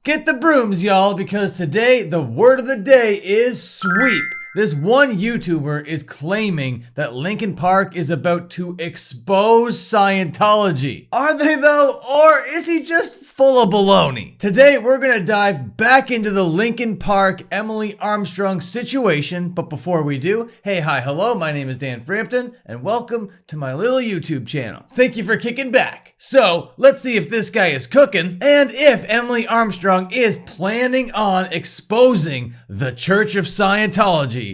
Get the brooms, y'all, because today the word of the day is sweep. This one YouTuber is claiming that Linkin Park is about to expose Scientology. Are they though? Or is he just full of baloney? Today we're gonna dive back into the Linkin Park Emily Armstrong situation, but before we do, hey, hi, hello, my name is Dan Frampton, and welcome to my little YouTube channel. Thank you for kicking back. So, let's see if this guy is cooking, and if Emily Armstrong is planning on exposing the Church of Scientology.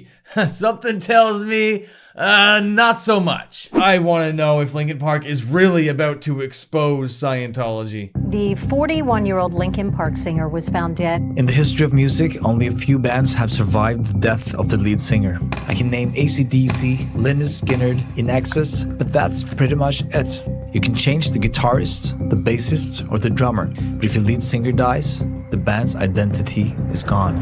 Something tells me, not so much. I want to know if Linkin Park is really about to expose Scientology. The 41-year-old Linkin Park singer was found dead. In the history of music, only a few bands have survived the death of their lead singer. I can name AC/DC, Lynyrd Skynyrd, In Excess, but that's pretty much it. You can change the guitarist, the bassist, or the drummer, but if your lead singer dies, the band's identity is gone.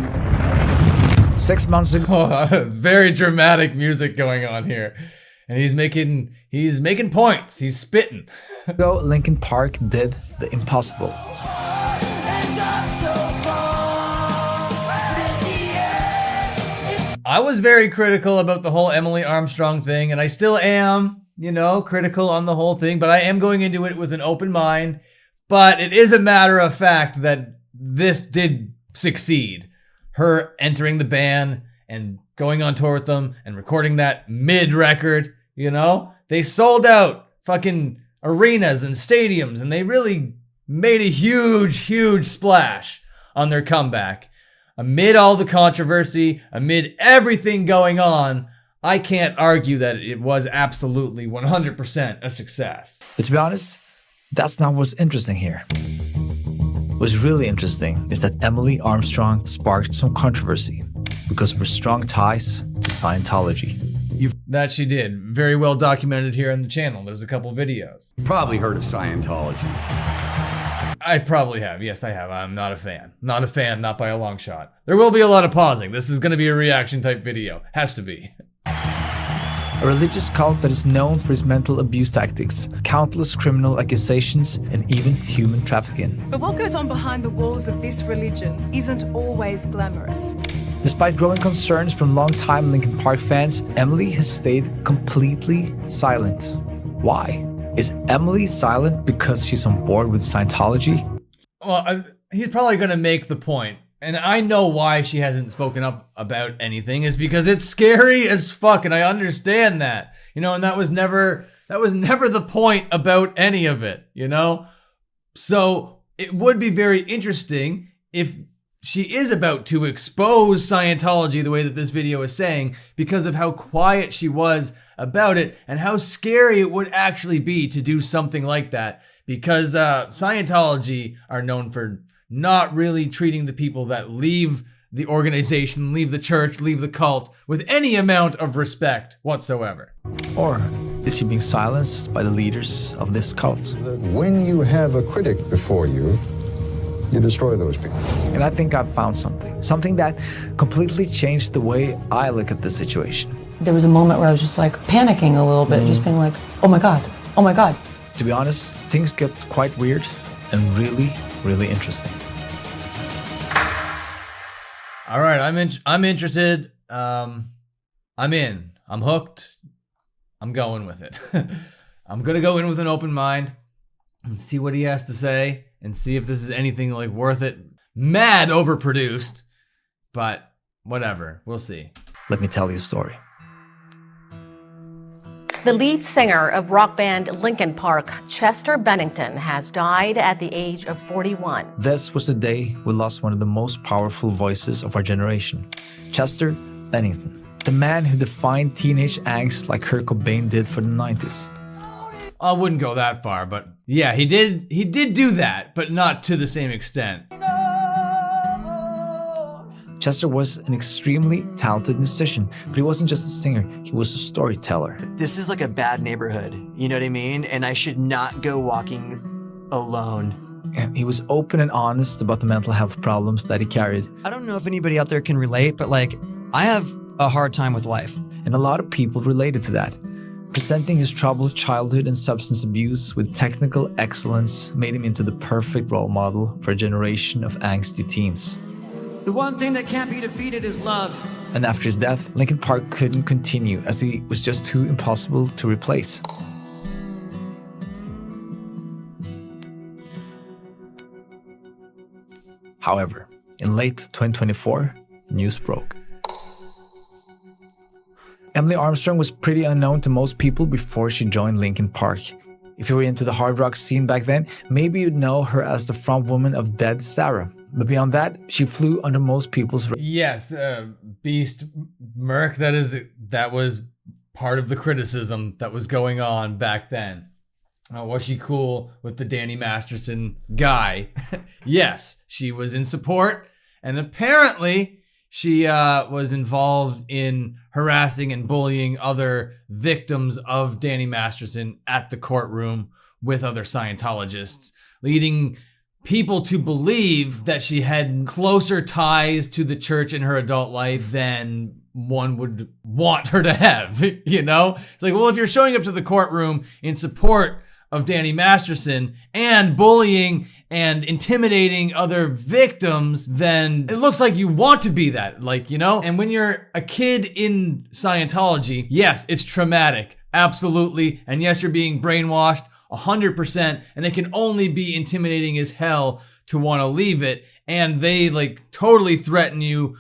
6 months ago, It's very dramatic music going on here, and he's making points. He's spitting. Linkin Park did the impossible. I was very critical about the whole Emily Armstrong thing, and I still am, critical on the whole thing, but I am going into it with an open mind. But it is a matter of fact that this did succeed. Her entering the band and going on tour with them and recording that mid-record, they sold out fucking arenas and stadiums, and they really made a huge splash on their comeback. Amid all the controversy, amid everything going on, I can't argue that it was absolutely 100% a success. But to be honest, that's not what's interesting here. What's really interesting is that Emily Armstrong sparked some controversy because of her strong ties to Scientology. That she did. Very well documented here on the channel. There's a couple videos. Probably heard of Scientology. I probably have. Yes, I have. I'm not a fan. Not a fan, not by a long shot. There will be a lot of pausing. This is going to be a reaction type video. Has to be. A religious cult that is known for its mental abuse tactics, countless criminal accusations, and even human trafficking. But what goes on behind the walls of this religion isn't always glamorous. Despite growing concerns from longtime Linkin Park fans, Emily has stayed completely silent. Why? Is Emily silent because she's on board with Scientology? Well, he's probably going to make the point. And I know why she hasn't spoken up about anything is because it's scary as fuck, and I understand that. And that was never the point about any of it, So it would be very interesting if she is about to expose Scientology the way that this video is saying, because of how quiet she was about it and how scary it would actually be to do something like that, because Scientology are known for not really treating the people that leave the organization, leave the church, leave the cult with any amount of respect whatsoever. Or is she being silenced by the leaders of this cult? When you have a critic before you, you destroy those people. And I think I've found something that completely changed the way I look at the situation. There was a moment where I was just like panicking a little bit, just being like, oh my God. To be honest, things get quite weird and really interesting. All right, I'm interested. I'm in. I'm hooked. I'm going with it. I'm gonna go in with an open mind and see what he has to say and see if this is anything like worth it. Mad overproduced, but whatever. We'll see. Let me tell you a story. The lead singer of rock band Linkin Park, Chester Bennington, has died at the age of 41. This was the day we lost one of the most powerful voices of our generation, Chester Bennington, the man who defined teenage angst like Kurt Cobain did for the 90s. I wouldn't go that far, but yeah, he did do that, but not to the same extent. Chester was an extremely talented musician, but he wasn't just a singer, he was a storyteller. This is like a bad neighborhood, you know what I mean? And I should not go walking alone. And he was open and honest about the mental health problems that he carried. I don't know if anybody out there can relate, but I have a hard time with life. And a lot of people related to that. Presenting his troubled childhood and substance abuse with technical excellence made him into the perfect role model for a generation of angsty teens. The one thing that can't be defeated is love. And after his death, Linkin Park couldn't continue as he was just too impossible to replace. However, in late 2024, news broke. Emily Armstrong was pretty unknown to most people before she joined Linkin Park. If you were into the hard rock scene back then, maybe you'd know her as the frontwoman of Dead Sarah. But beyond that, she flew under most people's radar. Yes, Beast Merc, that was part of the criticism that was going on back then. Was she cool with the Danny Masterson guy? Yes, she was in support, and apparently she was involved in harassing and bullying other victims of Danny Masterson at the courtroom with other Scientologists, leading people to believe that she had closer ties to the church in her adult life than one would want her to have, you know? It's like, well, if you're showing up to the courtroom in support of Danny Masterson and bullying and intimidating other victims, then it looks like you want to be that, like, you know? And when you're a kid in Scientology, yes, it's traumatic, absolutely. And yes, you're being brainwashed 100%, and it can only be intimidating as hell to want to leave it. And they like totally threaten you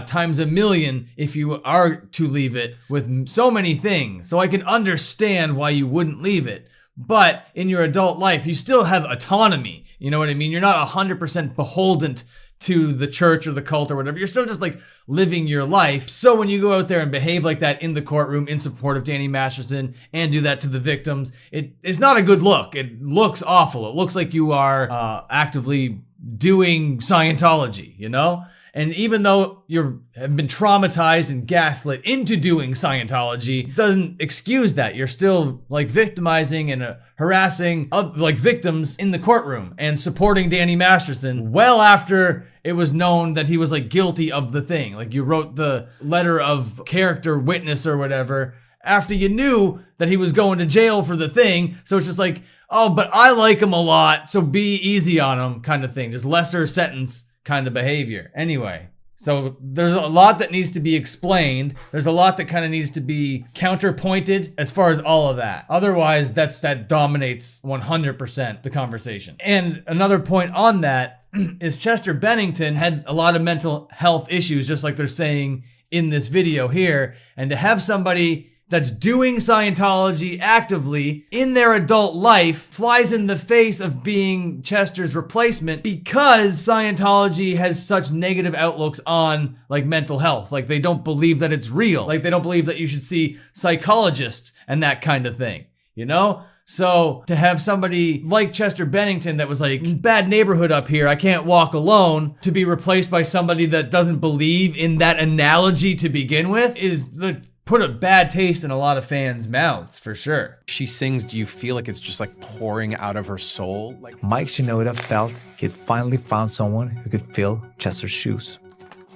times a million if you are to leave it with so many things. So I can understand why you wouldn't leave it. But in your adult life, you still have autonomy. You know what I mean? You're not 100% beholden to the church or the cult or whatever. You're still just like living your life. So when you go out there and behave like that in the courtroom in support of Danny Masterson and do that to the victims, it's not a good look. It looks awful. It looks like you are actively doing Scientology, you know? And even though you have been traumatized and gaslit into doing Scientology, it doesn't excuse that. You're still like victimizing and harassing like victims in the courtroom and supporting Danny Masterson well after it was known that he was like guilty of the thing. Like you wrote the letter of character witness or whatever after you knew that he was going to jail for the thing. So it's just like, oh, but I like him a lot, so be easy on him kind of thing. Just lesser sentence kind of behavior. Anyway, so there's a lot that needs to be explained. There's a lot that kind of needs to be counterpointed as far as all of that. Otherwise, that dominates 100% the conversation. And another point on that is Chester Bennington had a lot of mental health issues, just like they're saying in this video here. And to have somebody that's doing Scientology actively in their adult life flies in the face of being Chester's replacement because Scientology has such negative outlooks on like mental health. Like they don't believe that it's real. Like they don't believe that you should see psychologists and that kind of thing, you know? So to have somebody like Chester Bennington that was like, bad neighborhood up here, I can't walk alone, to be replaced by somebody that doesn't believe in that analogy to begin with is the put a bad taste in a lot of fans' mouths, for sure. She sings, do you feel like it's just like pouring out of her soul? Like Mike Shinoda felt he had finally found someone who could fill Chester's shoes.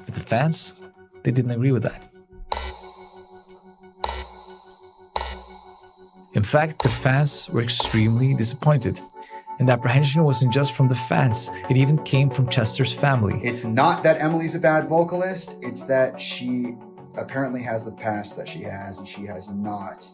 But the fans, they didn't agree with that. In fact, the fans were extremely disappointed. And the apprehension wasn't just from the fans, it even came from Chester's family. It's not that Emily's a bad vocalist, it's that she apparently has the past that she has, and she has not,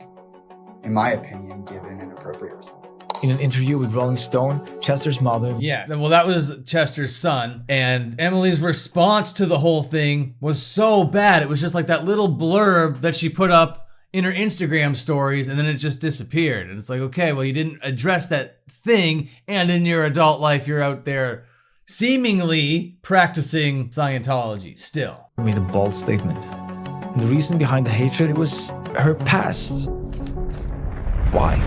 in my opinion, given an appropriate response. In an interview with Rolling Stone, Chester's mother... Yeah, well, that was Chester's son, and Emily's response to the whole thing was so bad. It was just like that little blurb that she put up in her Instagram stories, and then it just disappeared. And it's like, okay, well, you didn't address that thing, and in your adult life, you're out there seemingly practicing Scientology still. Made a bold statement. And the reason behind the hatred was her past. Why?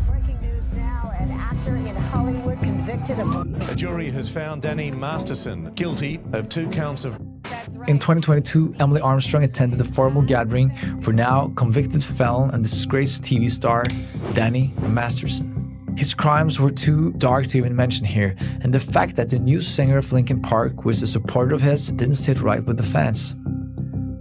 Breaking news now, an actor in Hollywood convicted of... A jury has found Danny Masterson guilty of 2 counts of... In 2022, Emily Armstrong attended a formal gathering for now convicted felon and disgraced TV star Danny Masterson. His crimes were too dark to even mention here, and the fact that the new singer of Linkin Park was a supporter of his didn't sit right with the fans.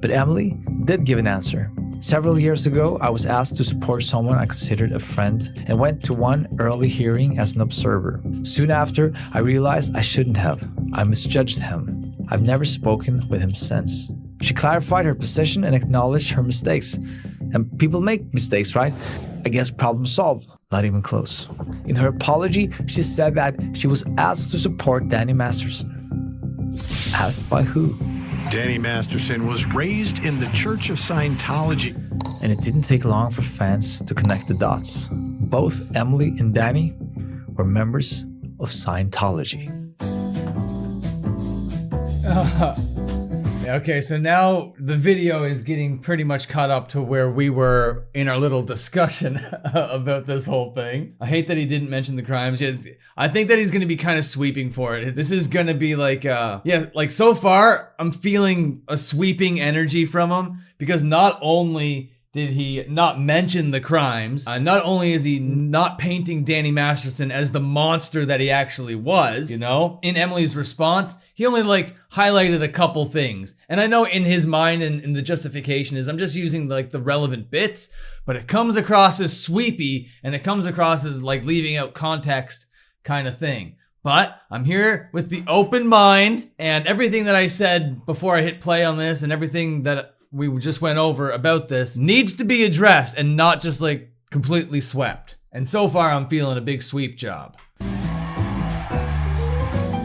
But Emily did give an answer. Several years ago, I was asked to support someone I considered a friend and went to one early hearing as an observer. Soon after, I realized I shouldn't have. I misjudged him. I've never spoken with him since. She clarified her position and acknowledged her mistakes. And people make mistakes, right? I guess problem solved. Not even close. In her apology, she said that she was asked to support Danny Masterson. Asked by who? Danny Masterson was raised in the Church of Scientology. And it didn't take long for fans to connect the dots. Both Emily and Danny were members of Scientology. Okay, so now the video is getting pretty much caught up to where we were in our little discussion about this whole thing. I hate that he didn't mention the crimes. I think that he's going to be kind of sweeping for it. This is going to be like, like so far, I'm feeling a sweeping energy from him because not only did he not mention the crimes, not only is he not painting Danny Masterson as the monster that he actually was, you know? In Emily's response, he only highlighted a couple things. And I know in his mind and the justification is I'm just using the relevant bits, but it comes across as sweepy and it comes across as leaving out context kind of thing. But I'm here with the open mind, and everything that I said before I hit play on this and everything that we just went over about this needs to be addressed and not just completely swept. And so far I'm feeling a big sweep job.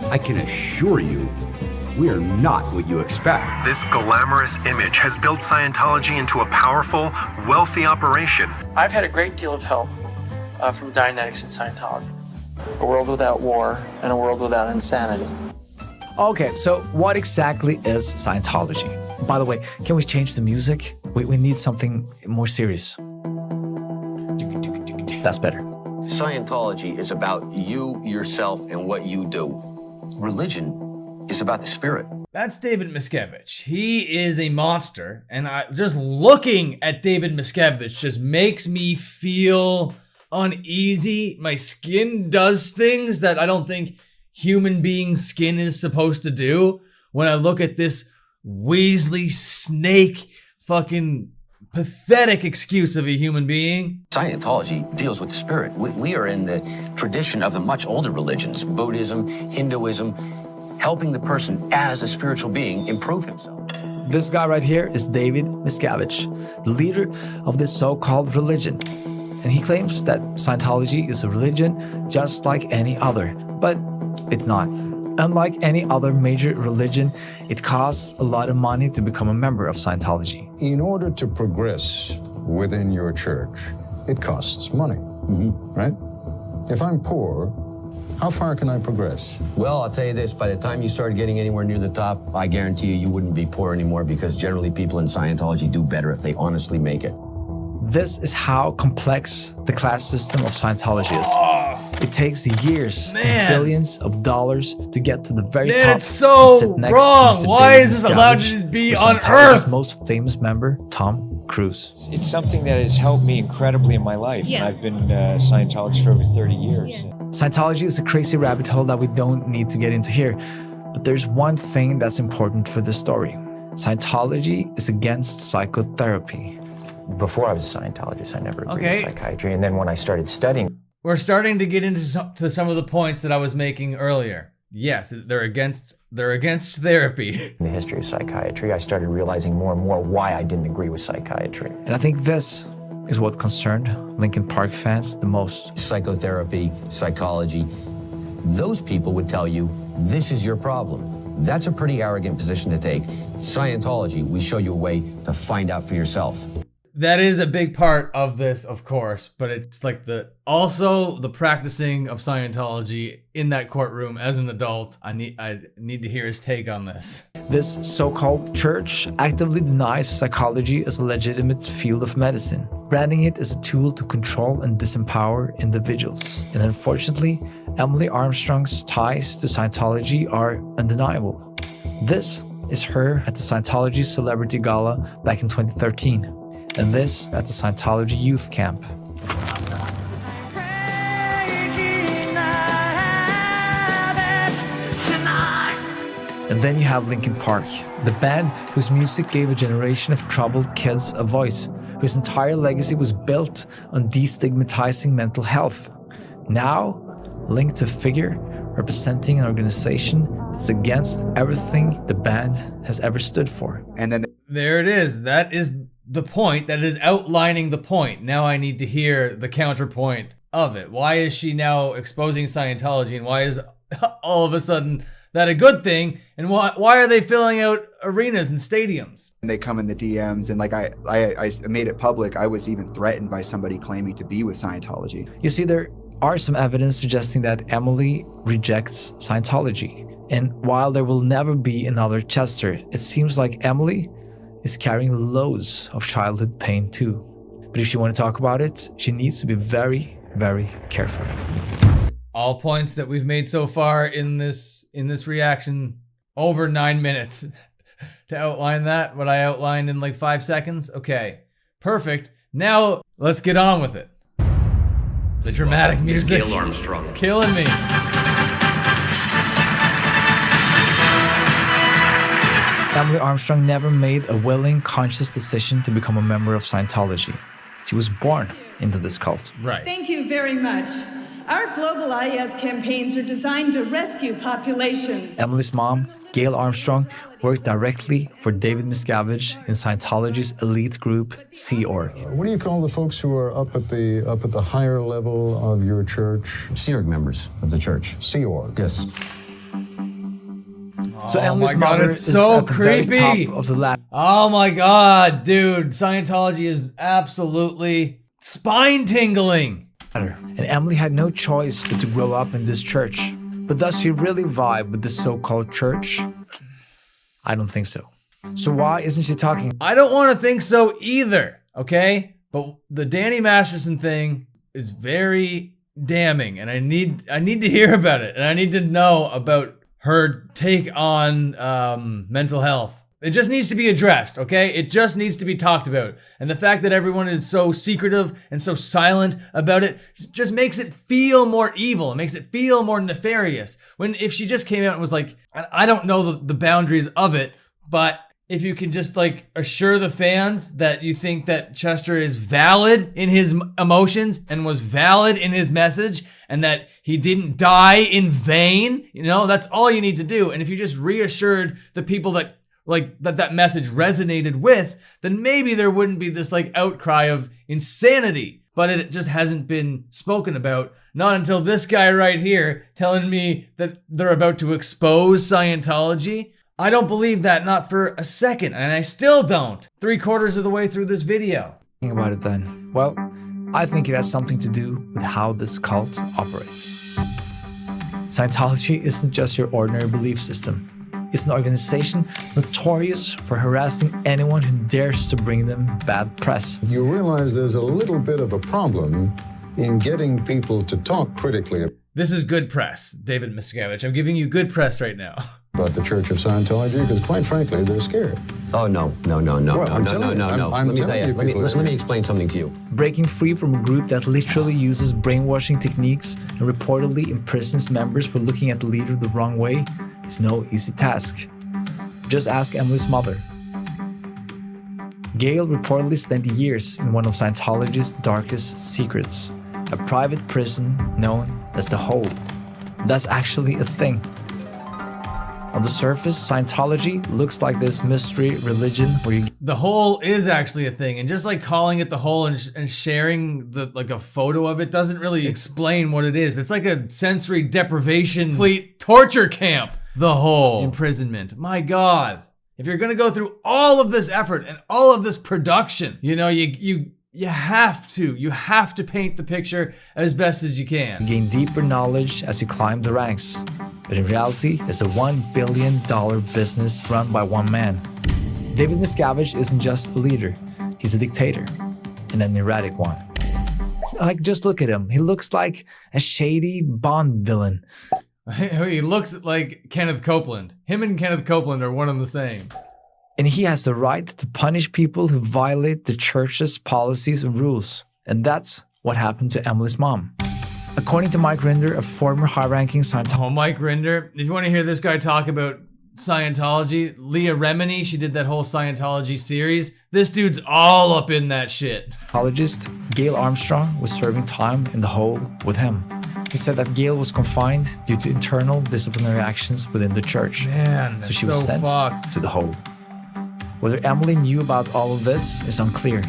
I can assure you, we are not what you expect. This glamorous image has built Scientology into a powerful, wealthy operation. I've had a great deal of help from Dianetics and Scientology. A world without war and a world without insanity. Okay, so what exactly is Scientology? By the way, can we change the music? We need something more serious. That's better. Scientology is about you, yourself, and what you do. Religion is about the spirit. That's David Miscavige. He is a monster, and just looking at David Miscavige just makes me feel uneasy. My skin does things that I don't think human being skin is supposed to do when I look at this Weasley snake fucking pathetic excuse of a human being. Scientology deals with the spirit. We are in the tradition of the much older religions, Buddhism, Hinduism, helping the person as a spiritual being improve himself. This guy right here is David Miscavige, the leader of this so-called religion. And he claims that Scientology is a religion just like any other, but it's not. Unlike any other major religion, it costs a lot of money to become a member of Scientology. In order to progress within your church, it costs money, right? If I'm poor, how far can I progress? Well, I'll tell you this, by the time you start getting anywhere near the top, I guarantee you wouldn't be poor anymore because generally people in Scientology do better if they honestly make it. This is how complex the class system of Scientology is. It takes years and billions of dollars to get to the very top. It's so and sit next wrong. To Mr. Why David is this allowed to just be on Scientology's Earth? most famous member, Tom Cruise. It's something that has helped me incredibly in my life. Yeah. I've been a Scientologist for over 30 years. Yeah. Scientology is a crazy rabbit hole that we don't need to get into here. But there's one thing that's important for the story. Scientology is against psychotherapy. Before I was a Scientologist, I never agreed with psychiatry. And then when I started studying... We're starting to get into some of the points that I was making earlier. Yes, they're against therapy. In the history of psychiatry, I started realizing more and more why I didn't agree with psychiatry. And I think this is what concerned Linkin Park fans the most. Psychotherapy, psychology, those people would tell you, this is your problem. That's a pretty arrogant position to take. Scientology, we show you a way to find out for yourself. That is a big part of this, of course, but it's also the practicing of Scientology in that courtroom as an adult. I need to hear his take on this. This so-called church actively denies psychology as a legitimate field of medicine, branding it as a tool to control and disempower individuals. And unfortunately, Emily Armstrong's ties to Scientology are undeniable. This is her at the Scientology Celebrity Gala back in 2013. And this at the Scientology Youth Camp. And then you have Linkin Park, the band whose music gave a generation of troubled kids a voice, whose entire legacy was built on destigmatizing mental health, now linked to a figure representing an organization that's against everything the band has ever stood for. And then there it is. That is the point. That is outlining the point. Now I need to hear the counterpoint of it. Why is she now exposing Scientology, and why is all of a sudden that a good thing? And why are they filling out arenas and stadiums? And they come in the DMs, and like I made it public. I was even threatened by somebody claiming to be with Scientology. You see, there are some evidence suggesting that Emily rejects Scientology. And while there will never be another Chester, it seems like Emily is carrying loads of childhood pain too. But if she wants to talk about it, she needs to be very, very careful. All points that we've made so far in this reaction, over 9 minutes to outline that. What I outlined in like 5 seconds. Okay, perfect. Now let's get on with it. The dramatic music. Gail Armstrong. It's killing me. Emily Armstrong never made a willing, conscious decision to become a member of Scientology. She was born into this cult. Right. Thank you very much. Our global IS campaigns are designed to rescue populations. Emily's mom, Gail Armstrong, worked directly for David Miscavige in Scientology's elite group, Sea Org. What do you call the folks who are up at the higher level of your church? Sea Org members of the church. Sea Org. Yes. So Emily's my God, mother it's is so at the creepy. very top of the ladder. Oh my God, dude. Scientology is absolutely spine-tingling. And Emily had no choice but to grow up in this church. But does she really vibe with the so-called church? I don't think so. So why isn't she talking? I don't want to think so either, okay? But the Danny Masterson thing is very damning, and I need to hear about it, and I need to know about her take on mental health. It just needs to be addressed, okay? It just needs to be talked about. And the fact that everyone is so secretive and so silent about it just makes it feel more evil. It makes it feel more nefarious. When if she just came out and was like, I don't know the boundaries of it, but if you can just like assure the fans that you think that Chester is valid in his emotions and was valid in his message and that he didn't die in vain, you know, that's all you need to do. And if you just reassured the people that that message resonated with, then maybe there wouldn't be this like outcry of insanity. But it just hasn't been spoken about. Not until this guy right here telling me that they're about to expose Scientology. I don't believe that, not for a second, and I still don't. 3/4 of the way through this video. Think about it then. Well, I think it has something to do with how this cult operates. Scientology isn't just your ordinary belief system. It's an organization notorious for harassing anyone who dares to bring them bad press. You realize there's a little bit of a problem in getting people to talk critically. This is good press, David Miscavige. I'm giving you good press right now. About the Church of Scientology, because quite frankly, they're scared. Oh, no. Well, I'm telling you. Let me tell you. Let me explain something to you. Breaking free from a group that literally uses brainwashing techniques and reportedly imprisons members for looking at the leader the wrong way is no easy task. Just ask Emily's mother. Gail reportedly spent years in one of Scientology's darkest secrets, a private prison known as the Hole. That's actually a thing. On the surface, Scientology looks like this mystery religion where you... The Hole is actually a thing, and just like calling it the Hole and sharing like a photo of it doesn't really explain what it is. It's like a sensory deprivation, complete torture camp. The Hole. Imprisonment. My God. If you're gonna go through all of this effort and all of this production, you know, you have to paint the picture as best as you can. Gain deeper knowledge as you climb the ranks. But in reality, it's a $1 billion business run by one man. David Miscavige isn't just a leader, he's a dictator, and an erratic one. Like, just look at him. He looks like a shady Bond villain. He looks like Kenneth Copeland. Him and Kenneth Copeland are one and the same. And he has the right to punish people who violate the church's policies and rules. And that's what happened to Emily's mom. According to Mike Rinder, a former high-ranking Scientologist... Oh, Mike Rinder. If you want to hear this guy talk about Scientology. Leah Remini, she did that whole Scientology series. This dude's all up in that shit. Psychologist Gail Armstrong was serving time in the hole with him. He said that Gail was confined due to internal disciplinary actions within the church. Man, so she was sent fucked to the hole. Whether Emily knew about all of this is unclear,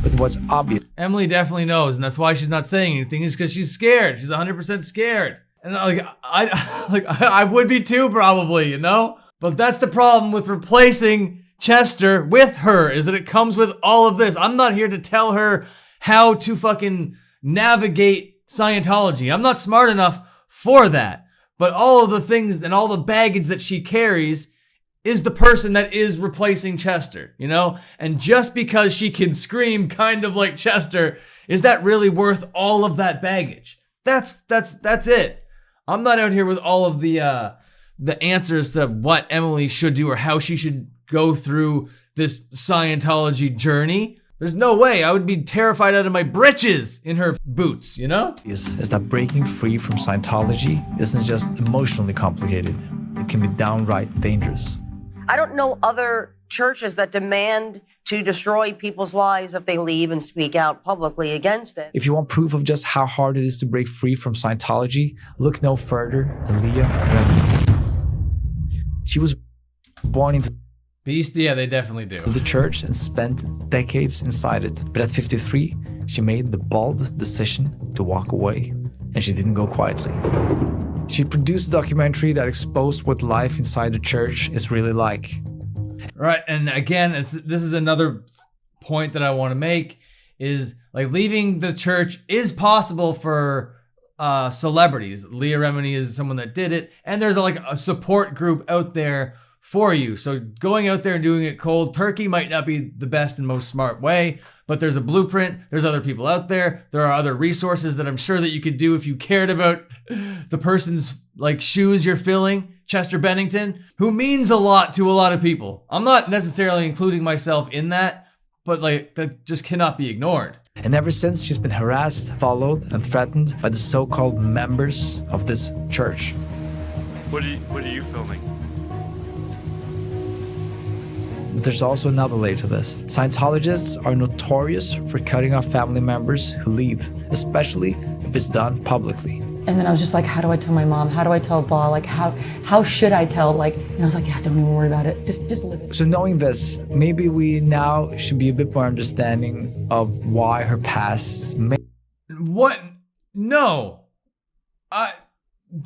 but what's obvious. Emily definitely knows, and that's why she's not saying anything, is because she's scared. She's 100% scared. And I would be too, probably, you know? But that's the problem with replacing Chester with her, is that it comes with all of this. I'm not here to tell her how to fucking navigate Scientology. I'm not smart enough for that. But all of the things and all the baggage that she carries is the person that is replacing Chester, you know? And just because she can scream kind of like Chester, is that really worth all of that baggage? That's it. I'm not out here with all of the answers to what Emily should do or how she should go through this Scientology journey. There's no way. I would be terrified out of my britches in her boots, you know? Is that breaking free from Scientology isn't just emotionally complicated. It can be downright dangerous. I don't know other churches that demand to destroy people's lives if they leave and speak out publicly against it. If you want proof of just how hard it is to break free from Scientology, look no further than Leah Remini. She was born into Beast, yeah, they definitely do. The church and spent decades inside it. But at 53, she made the bold decision to walk away. And she didn't go quietly. She produced a documentary that exposed what life inside the church is really like. Right, and again, this is another point that I want to make, is like leaving the church is possible for celebrities. Leah Remini is someone that did it, and there's like a support group out there for you. So going out there and doing it cold turkey might not be the best and most smart way, but there's a blueprint. There's other people out there. There are other resources that I'm sure that you could do if you cared about the person's like shoes you're filling. Chester Bennington, who means a lot to a lot of people. I'm not necessarily including myself in that, but like that just cannot be ignored. And ever since, she's been harassed, followed, and threatened by the so-called members of this church. What are you filming? But there's also another layer to this. Scientologists are notorious for cutting off family members who leave, especially if it's done publicly. And then I was just like, how do I tell my mom? How do I tell blah? Like, how should I tell? Like, and I was like, yeah, don't even worry about it. Just live it. So knowing this, maybe we now should be a bit more understanding of why her past may... What? No.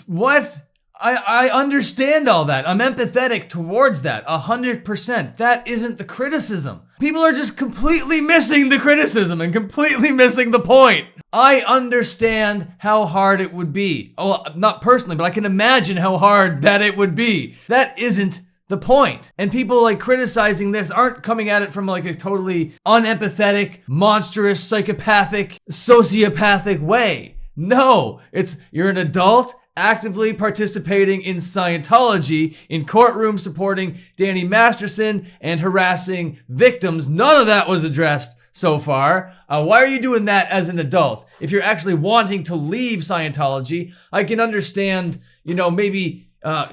What? I understand all that. I'm empathetic towards that, 100%. That isn't the criticism. People are just completely missing the criticism and completely missing the point. I understand how hard it would be. Oh, not personally, but I can imagine how hard that it would be. That isn't the point. And people like criticizing this aren't coming at it from like a totally unempathetic, monstrous, psychopathic, sociopathic way. No, it's you're an adult actively participating in Scientology, in courtrooms supporting Danny Masterson and harassing victims. None of that was addressed so far. Why are you doing that as an adult? If you're actually wanting to leave Scientology, I can understand, you know, maybe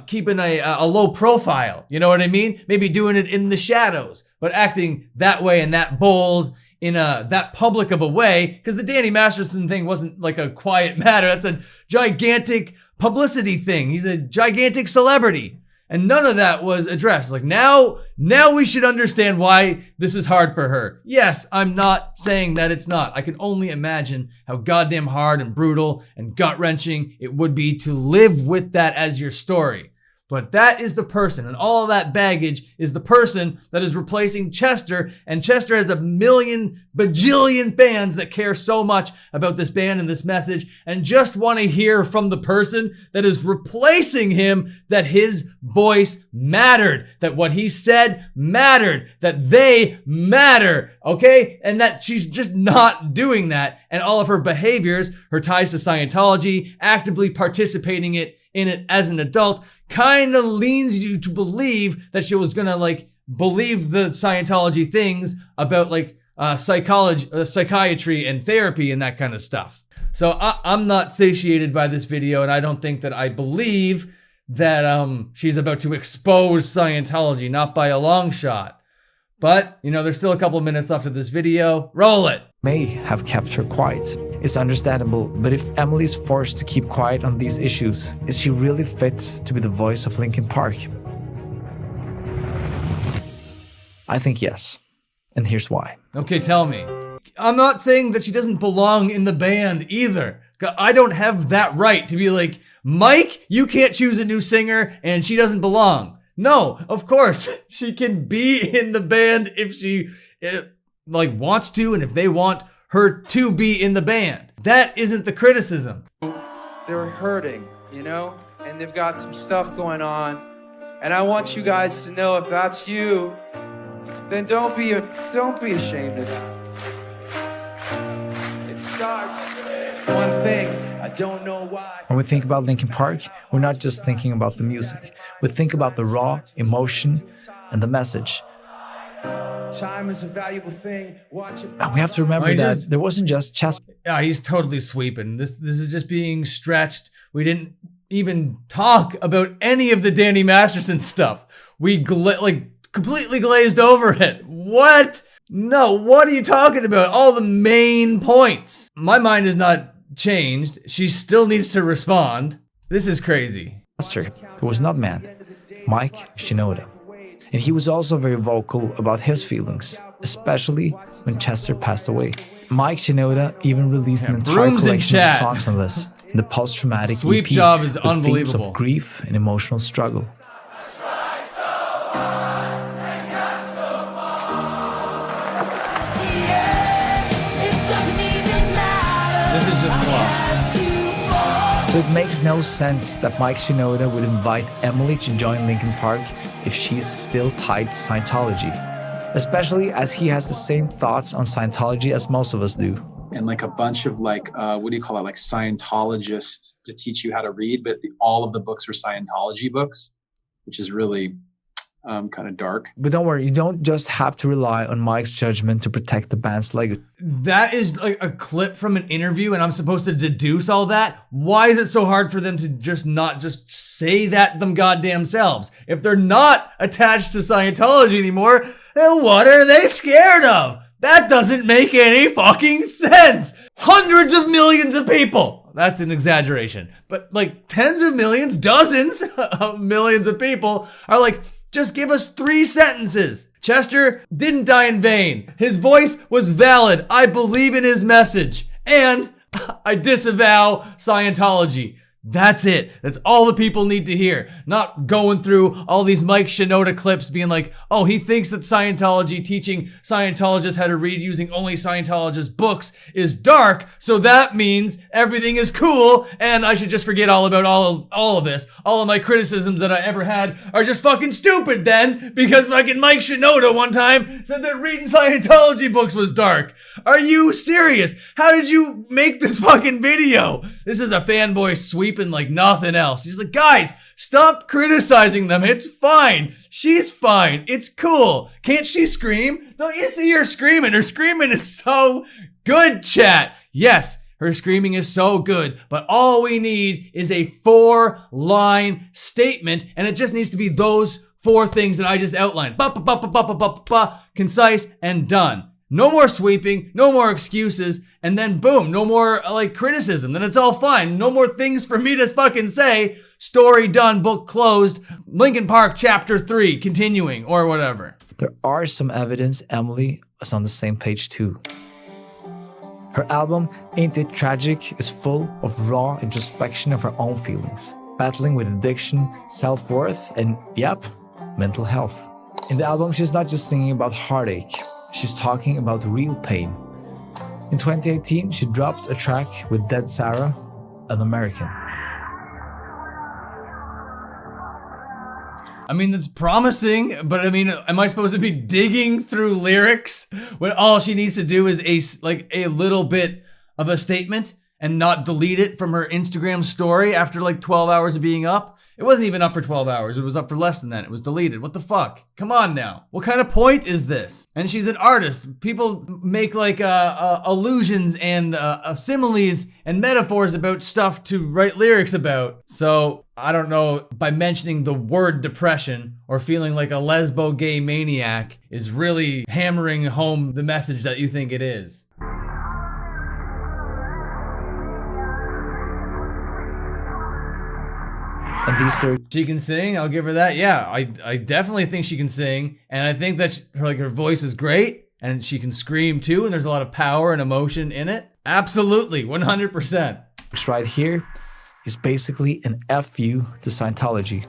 keeping a low profile. You know what I mean? Maybe doing it in the shadows, but acting that way and that bold in that public of a way, because the Danny Masterson thing wasn't like a quiet matter. That's a gigantic publicity thing. He's a gigantic celebrity. And none of that was addressed. Like now we should understand why this is hard for her. Yes, I'm not saying that it's not. I can only imagine how goddamn hard and brutal and gut-wrenching it would be to live with that as your story. But that is the person, and all of that baggage is the person that is replacing Chester, and Chester has a million bajillion fans that care so much about this band and this message and just want to hear from the person that is replacing him that his voice mattered, that what he said mattered, that they matter, okay? And that she's just not doing that, and all of her behaviors, her ties to Scientology, actively participating in it as an adult, kind of leans you to believe that she was gonna like believe the Scientology things about like psychiatry and therapy and that kind of stuff. So I'm not satiated by this video, and I don't think that I believe that she's about to expose Scientology, not by a long shot. But, you know, there's still a couple of minutes left of this video. Roll it! May have kept her quiet. It's understandable, but if Emily's forced to keep quiet on these issues, is she really fit to be the voice of Linkin Park? I think yes. And here's why. Okay, tell me. I'm not saying that she doesn't belong in the band either. I don't have that right to be like, Mike, you can't choose a new singer and she doesn't belong. No, of course, she can be in the band if she wants to, and if they want her to be in the band. That isn't the criticism. They're hurting, you know, and they've got some stuff going on. And I want you guys to know if that's you, then don't be ashamed of that. It starts one thing. I don't know why. When we think about Linkin Park, we're not just thinking about the music. We think about the raw emotion and the message. Time is a valuable thing. Watch it. And we have to remember that there wasn't just Chester. Yeah, he's totally sweeping. This is just being stretched. We didn't even talk about any of the Danny Masterson stuff. We completely glazed over it. What? No, what are you talking about? All the main points. My mind is not changed. She still needs to respond. This is crazy. Chester, who was not man, Mike Shinoda. And he was also very vocal about his feelings, especially when Chester passed away. Mike Shinoda even released an entire collection of songs on this, in the post-traumatic Sweep EP, job is with unbelievable. themes of grief and emotional struggle. This is just fluff. So it makes no sense that Mike Shinoda would invite Emily to join Linkin Park if she's still tied to Scientology, especially as he has the same thoughts on Scientology as most of us do. And like a bunch of what do you call it, like Scientologists to teach you how to read, but all of the books are Scientology books, which is really kind of dark. But don't worry, you don't just have to rely on Mike's judgment to protect the band's legacy. That is like a clip from an interview and I'm supposed to deduce all that? Why is it so hard for them to not just say that them goddamn selves? If they're not attached to Scientology anymore, then what are they scared of? That doesn't make any fucking sense. Hundreds of millions of people. That's an exaggeration. But like tens of millions, dozens of millions of people are like, just give us 3 sentences. Chester didn't die in vain. His voice was valid. I believe in his message. And I disavow Scientology. That's it. That's all the people need to hear. Not going through all these Mike Shinoda clips being like, oh, he thinks that Scientology teaching Scientologists how to read using only Scientologists books is dark, so that means everything is cool and I should just forget all about all of this. All of my criticisms that I ever had are just fucking stupid then, because fucking Mike Shinoda one time said that reading Scientology books was dark. Are you serious? How did you make this fucking video? This is a fanboy sweeping like nothing else. She's like, guys, stop criticizing them. It's fine. She's fine. It's cool. Can't she scream? Don't you see her screaming? Her screaming is so good, chat. Yes, her screaming is so good, but all we need is a 4-line statement, and it just needs to be those 4 things that I just outlined. Concise and done. No more sweeping, no more excuses, and then boom, no more criticism. Then it's all fine. No more things for me to fucking say. Story done, book closed. Linkin Park chapter 3, continuing, or whatever. There are some evidence Emily was on the same page too. Her album, Ain't It Tragic, is full of raw introspection of her own feelings, battling with addiction, self-worth, and yep, mental health. In the album, she's not just singing about heartache. She's talking about real pain. In 2018, she dropped a track with Dead Sarah, An American. I mean, that's promising, but I mean, am I supposed to be digging through lyrics when all she needs to do is a little bit of a statement and not delete it from her Instagram story after 12 hours of being up? It wasn't even up for 12 hours. It was up for less than that. It was deleted. What the fuck? Come on now. What kind of point is this? And she's an artist. People make like allusions and similes and metaphors about stuff to write lyrics about. So I don't know, by mentioning the word depression or feeling like a lesbo gay maniac is really hammering home the message that you think it is. And these lyrics, she can sing. I'll give her that. Yeah, I definitely think she can sing, and I think that her voice is great, and she can scream too. And there's a lot of power and emotion in it. Absolutely, 100%. right here is basically an FU to Scientology.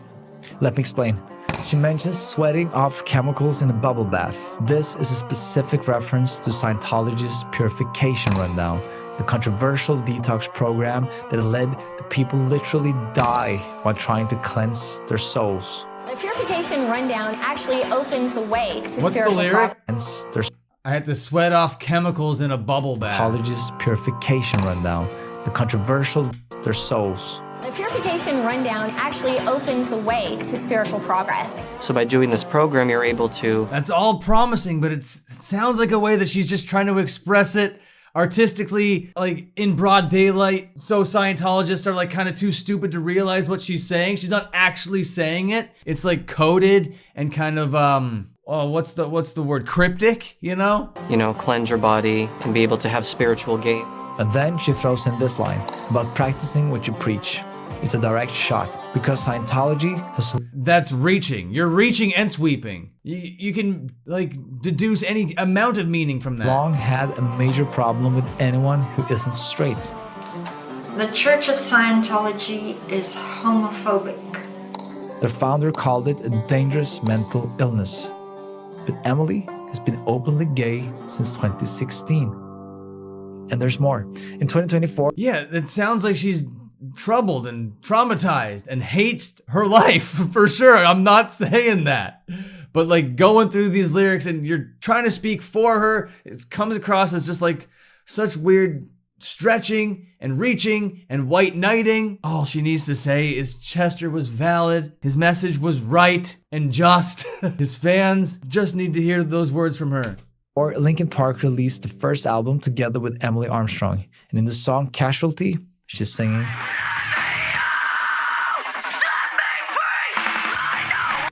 Let me explain. She mentions sweating off chemicals in a bubble bath. This is a specific reference to Scientology's purification rundown, the controversial detox program that led to people literally die while trying to cleanse their souls. The purification rundown actually opens the way to What's the lyric? I had to sweat off chemicals in a bubble bath. Scientology's purification rundown, the controversial their souls. The purification rundown actually opens the way to spiritual progress. So by doing this program, you're able to... That's all promising, but it sounds like a way that she's just trying to express it artistically, like in broad daylight. So Scientologists are like kind of too stupid to realize what she's saying. She's not actually saying it. It's like coded and kind of, what's the word? Cryptic, you know? You know, cleanse your body and be able to have spiritual gains. And then she throws in this line about practicing what you preach. It's a direct shot because Scientology has... That's reaching. You're reaching and sweeping. You can like deduce any amount of meaning from that. Long had a major problem with anyone who isn't straight. The Church of Scientology is homophobic. Their founder called it a dangerous mental illness. But Emily has been openly gay since 2016. And there's more. In 2024... Yeah, it sounds like she's troubled and traumatized and hates her life for sure. I'm not saying that. But like going through these lyrics and you're trying to speak for her, it comes across as just like such weird stretching and reaching and white knighting. All she needs to say is Chester was valid, his message was right and just. His fans just need to hear those words from her. Or Linkin Park released the first album together with Emily Armstrong, and in the song Casualty, she's singing,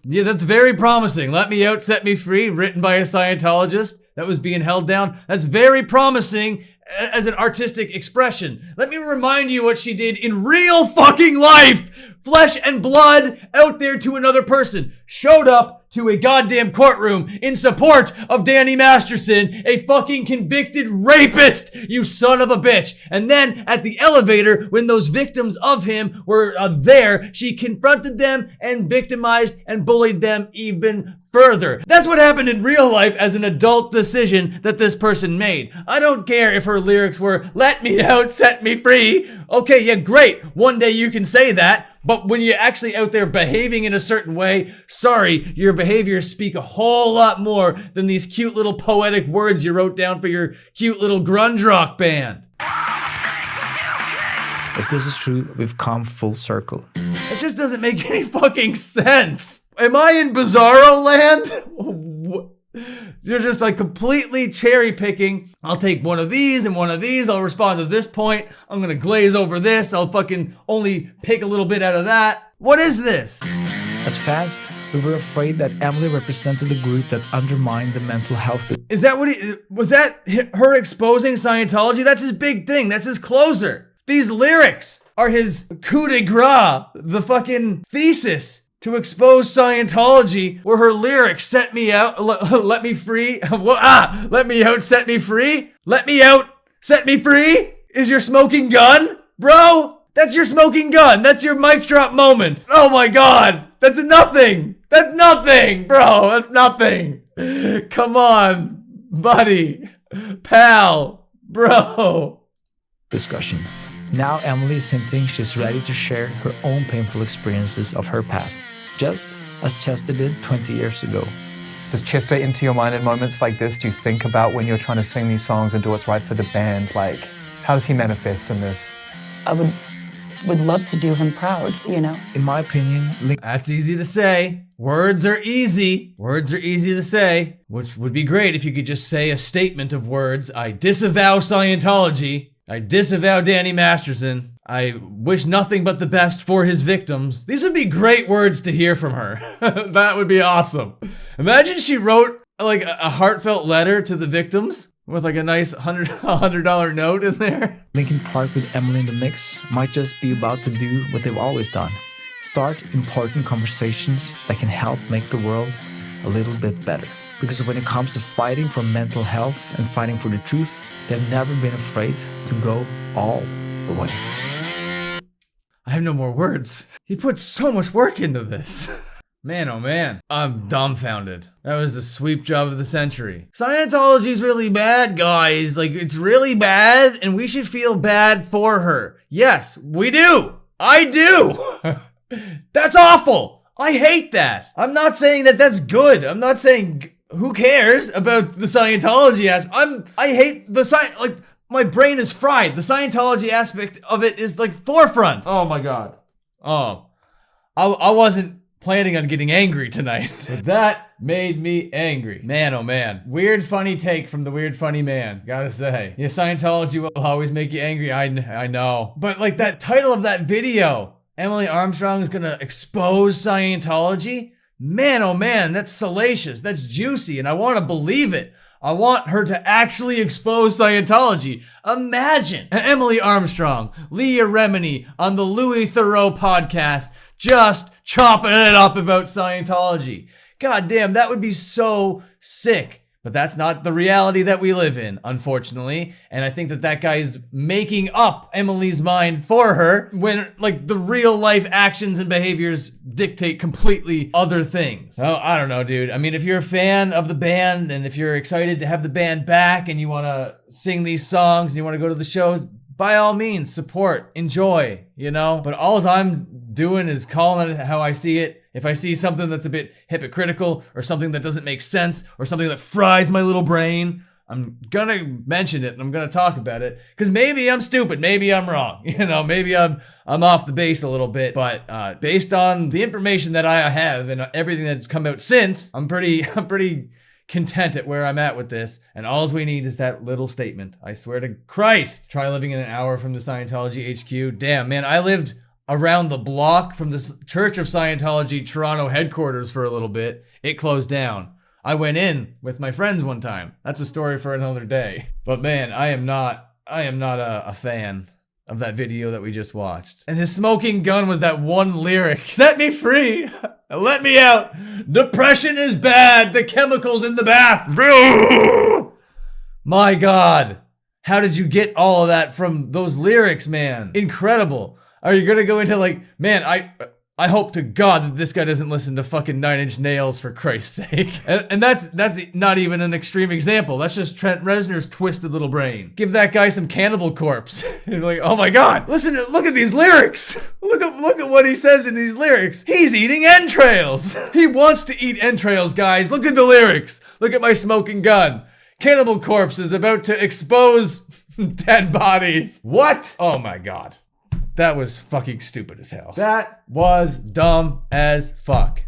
yeah, that's very promising. Let Me Out, Set Me Free, written by a Scientologist that was being held down. That's very promising as an artistic expression. Let me remind you what she did in real fucking life. Flesh and blood out there to another person. Showed up to a goddamn courtroom in support of Danny Masterson, a fucking convicted rapist, you son of a bitch. And then at the elevator, when those victims of him were there, she confronted them and victimized and bullied them even further. That's what happened in real life as an adult decision that this person made. I don't care if her lyrics were, let me out, set me free. Okay, yeah, great. One day you can say that. But when you're actually out there behaving in a certain way, sorry, your behaviors speak a whole lot more than these cute little poetic words you wrote down for your cute little grunge rock band. If this is true, we've come full circle. It just doesn't make any fucking sense. Am I in Bizarro land? You're just like completely cherry picking. I'll take one of these and one of these. I'll respond to this point. I'm gonna glaze over this. I'll fucking only pick a little bit out of that. What is this? As fans, we were afraid that Emily represented the group that undermined the mental health. Is that what was that her exposing Scientology? That's his big thing. That's his closer. These lyrics are his coup de grace, the fucking thesis to expose Scientology, where her lyrics set me out, let me free. Let me out, set me free. Let me out, set me free is your smoking gun, bro. That's your smoking gun. That's your mic drop moment. Oh my God, that's nothing. That's nothing, bro. That's nothing. Come on, buddy, pal, bro. Discussion. Now Emily is hinting she's ready to share her own painful experiences of her past, just as Chester did 20 years ago. Does Chester enter your mind at moments like this? Do you think about when you're trying to sing these songs and do what's right for the band? Like, how does he manifest in this? I would would love to do him proud, you know? In my opinion, That's easy to say. Words are easy. Words are easy to say, which would be great if you could just say a statement of words. I disavow Scientology. I disavow Danny Masterson. I wish nothing but the best for his victims. These would be great words to hear from her. That would be awesome. Imagine she wrote like a heartfelt letter to the victims with like a nice $100 note in there. Linkin Park with Emily in the mix might just be about to do what they've always done. Start important conversations that can help make the world a little bit better. Because when it comes to fighting for mental health and fighting for the truth, they've never been afraid to go all the way. I have no more words. He put so much work into this. Man, oh man. I'm dumbfounded. That was the sweep job of the century. Scientology's really bad, guys. Like, it's really bad, and we should feel bad for her. Yes, we do. I do. That's awful. I hate that. I'm not saying that that's good. I'm not saying who cares about the Scientology aspect. I hate the like, my brain is fried. The Scientology aspect of it is like forefront. Oh my God. Oh, I wasn't planning on getting angry tonight. But that made me angry. Man, oh man. Weird funny take from the weird funny man. Gotta say. Yeah, Scientology will always make you angry. I know. But like that title of that video, Emily Armstrong is gonna expose Scientology. Man, oh man, that's salacious. That's juicy, and I want to believe it. I want her to actually expose Scientology. Imagine Emily Armstrong, Leah Remini on the Louis Theroux podcast just chopping it up about Scientology. God damn, that would be so sick. But that's not the reality that we live in, unfortunately. And I think that guy is making up Emily's mind for her when, like, the real life actions and behaviors dictate completely other things. Oh, I don't know, dude. I mean, if you're a fan of the band and if you're excited to have the band back and you want to sing these songs and you want to go to the shows, by all means, support, enjoy, you know? But all I'm doing is calling it how I see it. If I see something that's a bit hypocritical or something that doesn't make sense or something that fries my little brain, I'm gonna mention it and I'm gonna talk about it because maybe I'm stupid, maybe I'm wrong, you know, maybe I'm off the base a little bit, but based on the information that I have and everything that's come out since, I'm pretty content at where I'm at with this, and all we need is that little statement. I swear to Christ. Try living in an hour from the Scientology HQ. Damn, man, I lived around the block from the Church of Scientology Toronto headquarters for a little bit. It closed down. I went in with my friends one time. That's a story for another day. But man, I am not a fan of that video that we just watched. And his smoking gun was that one lyric. Set me free. Let me out. Depression is bad. The chemicals in the bath. My God. How did you get all of that from those lyrics, man? Incredible. Are you gonna go into like, man, I hope to God that this guy doesn't listen to fucking Nine Inch Nails for Christ's sake. And that's not even an extreme example. That's just Trent Reznor's twisted little brain. Give that guy some Cannibal Corpse. You're like, oh my God, look at these lyrics. Look at what he says in these lyrics. He's eating entrails. He wants to eat entrails, guys. Look at the lyrics. Look at my smoking gun. Cannibal Corpse is about to expose dead bodies. What? Oh my God. That was fucking stupid as hell. That was dumb as fuck.